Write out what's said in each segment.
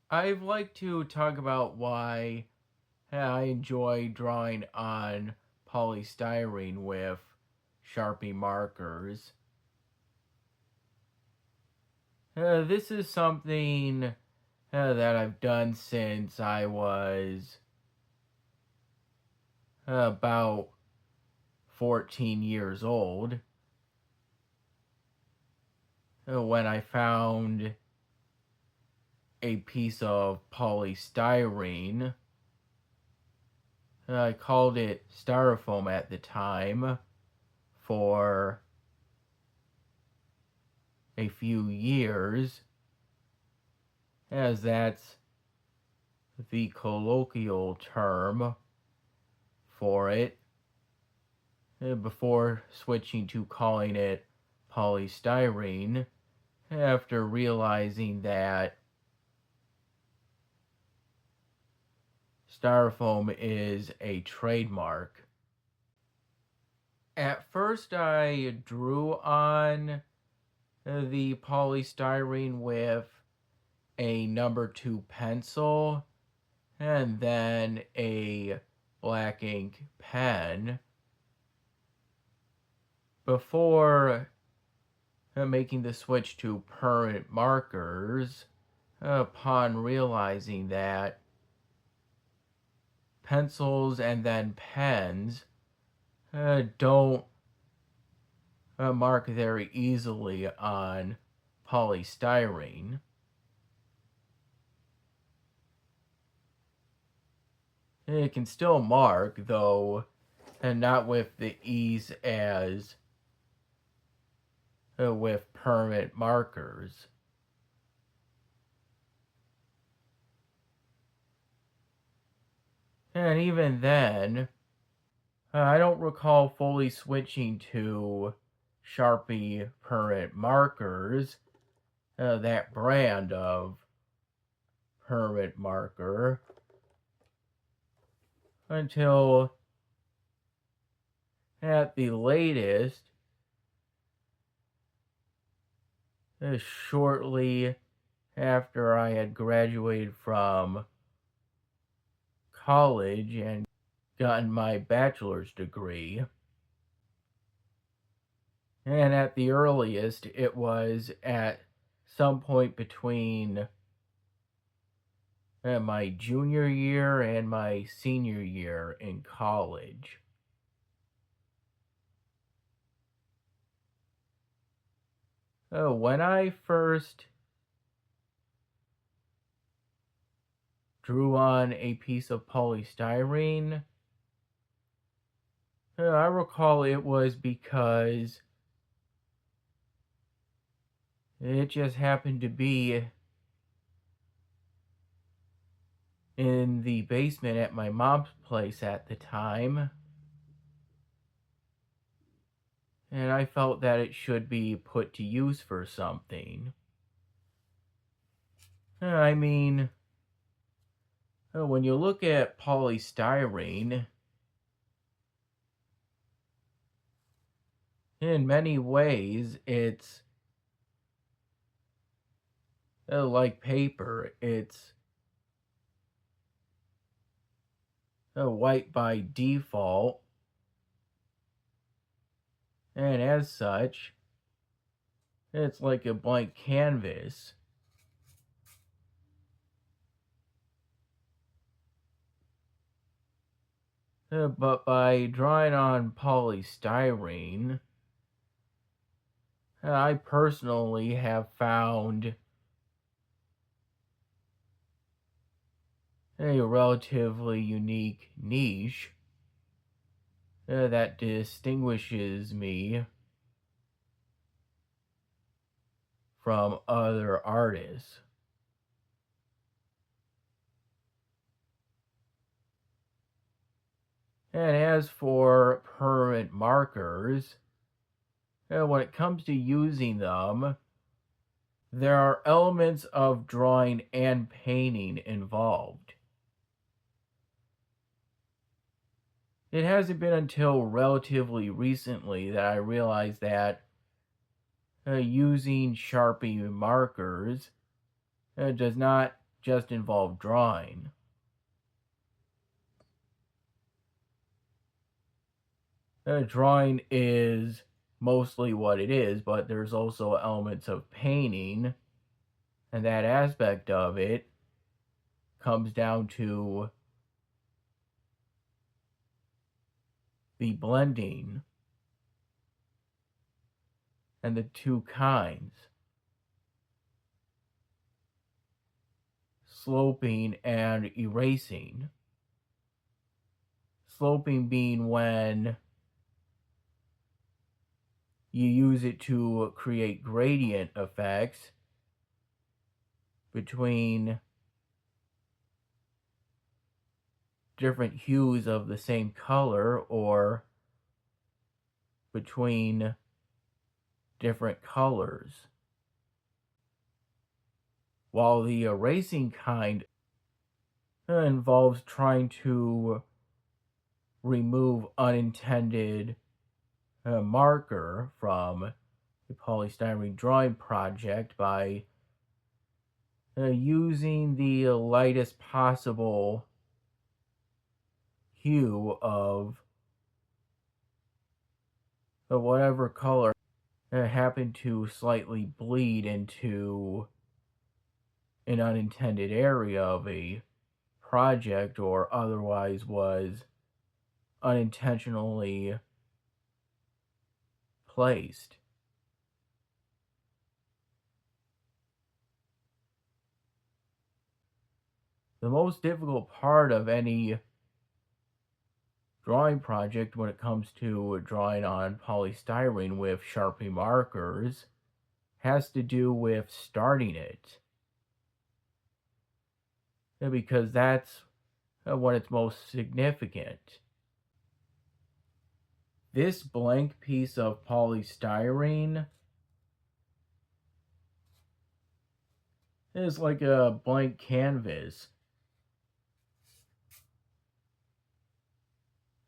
I'd like to talk about why I enjoy drawing on polystyrene with Sharpie markers. This is something that I've done since I was about 14 years old, when I found a piece of polystyrene. I called it styrofoam at the time for a few years, as that's the colloquial term for it, before switching to calling it polystyrene after realizing that styrofoam is a trademark. At first, I drew on the polystyrene with a number 2 pencil and then a black ink pen before making the switch to permanent markers upon realizing that pencils and then pens don't mark very easily on polystyrene. It can still mark, though, and not with the ease as with permanent markers. And even then, I don't recall fully switching to Sharpie permanent markers, that brand of permanent marker, until at the latest, shortly after I had graduated from college and gotten my bachelor's degree. And at the earliest, it was at some point between my junior year and my senior year in college. When I first drew on a piece of polystyrene, I recall it was because it just happened to be in the basement at my mom's place at the time, and I felt that it should be put to use for something. I mean, when you look at polystyrene, in many ways, it's like paper. It's white by default, and as such, it's like a blank canvas. But by drawing on polystyrene, I personally have found a relatively unique niche that distinguishes me from other artists. And as for permanent markers, when it comes to using them, there are elements of drawing and painting involved. It hasn't been until relatively recently that I realized that using Sharpie markers does not just involve drawing. Drawing is mostly what it is, but there's also elements of painting, and that aspect of it comes down to the blending and the two kinds, sloping and erasing. Sloping being when you use it to create gradient effects between different hues of the same color or between different colors. While the erasing kind involves trying to remove unintended marker from the polystyrene drawing project by using the lightest possible hue of whatever color happened to slightly bleed into an unintended area of a project or otherwise was unintentionally placed. The most difficult part of any drawing project when it comes to drawing on polystyrene with Sharpie markers has to do with starting it. Because that's when it's most significant. This blank piece of polystyrene is like a blank canvas.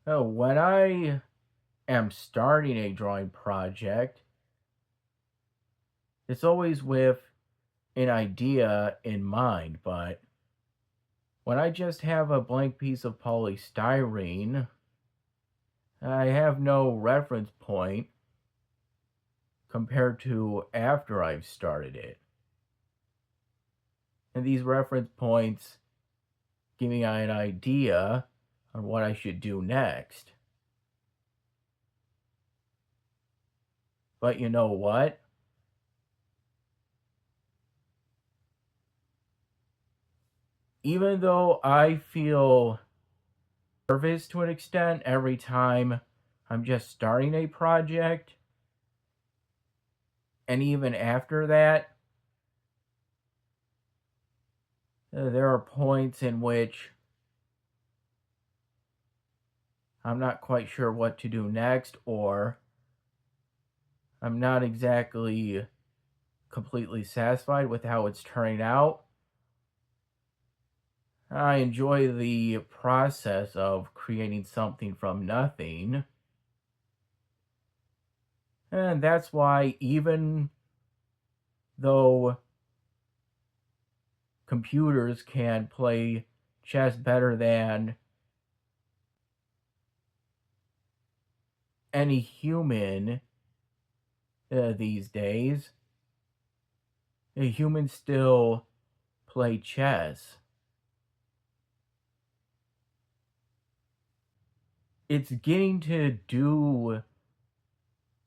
When I am starting a drawing project, it's always with an idea in mind, but when I just have a blank piece of polystyrene, I have no reference point compared to after I've started it. And these reference points give me an idea on what I should do next. But you know what? Even though I feel nervous to an extent every time I'm just starting a project, and even after that, there are points in which I'm not quite sure what to do next, or I'm not exactly completely satisfied with how it's turning out. I enjoy the process of creating something from nothing. And that's why, even though computers can play chess better than any human these days, humans still play chess. It's getting to do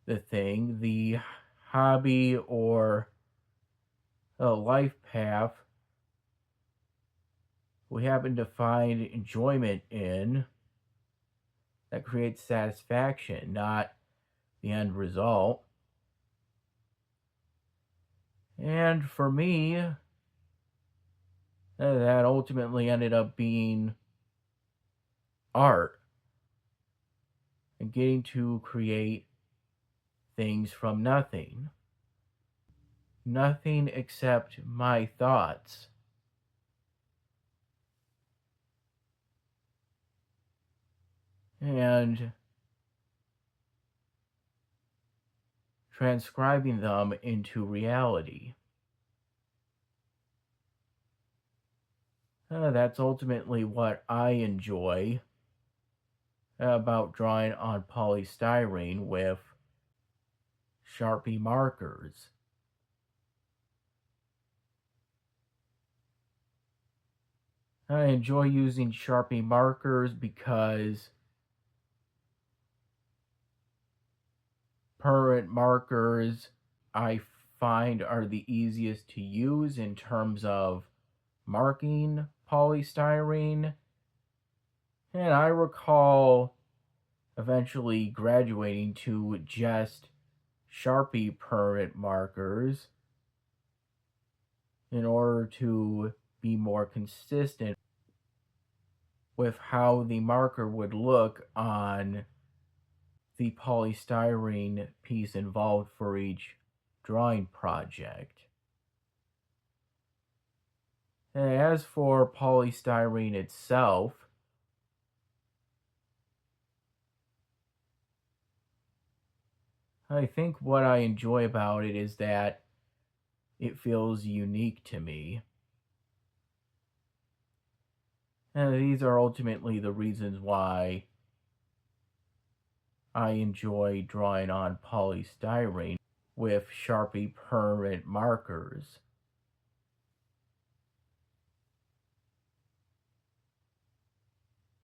the thing, the hobby or a life path we happen to find enjoyment in that creates satisfaction, not the end result. And for me, that ultimately ended up being art and getting to create things from nothing. Nothing except my thoughts. And transcribing them into reality. That's ultimately what I enjoy about drawing on polystyrene with Sharpie markers. I enjoy using Sharpie markers because permanent markers I find are the easiest to use in terms of marking polystyrene. And I recall eventually graduating to just Sharpie permanent markers in order to be more consistent with how the marker would look on the polystyrene piece involved for each drawing project. And as for polystyrene itself, I think what I enjoy about it is that it feels unique to me. And these are ultimately the reasons why I enjoy drawing on polystyrene with Sharpie permanent markers.